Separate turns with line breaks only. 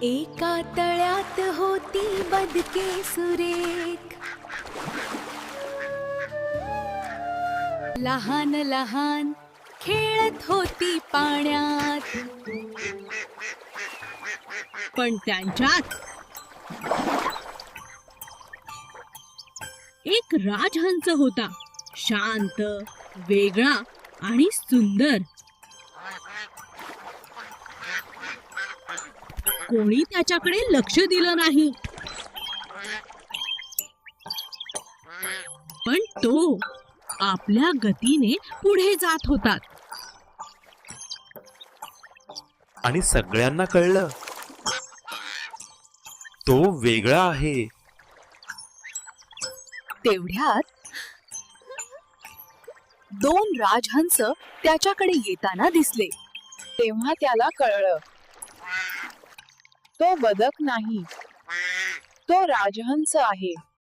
एका तळ्यात होती बदके सुरेख, लहान लहान खेळत होती पाण्यात.
पण त्यांच्यात एक राजहंस होता, शांत, वेगळा आणि सुंदर. कोणी त्याच्याकडे लक्ष दिलं नाही, पण तो आपल्या गतीने पुढे जात होता.
आणि सगळ्यांना कळलं, तो वेगळा आहे.
तेवढ्यात दोन राजहंस त्याच्याकडे येताना दिसले.
तेव्हा त्याला कळलं, तो बदक नाही, तो राजहंस आहे.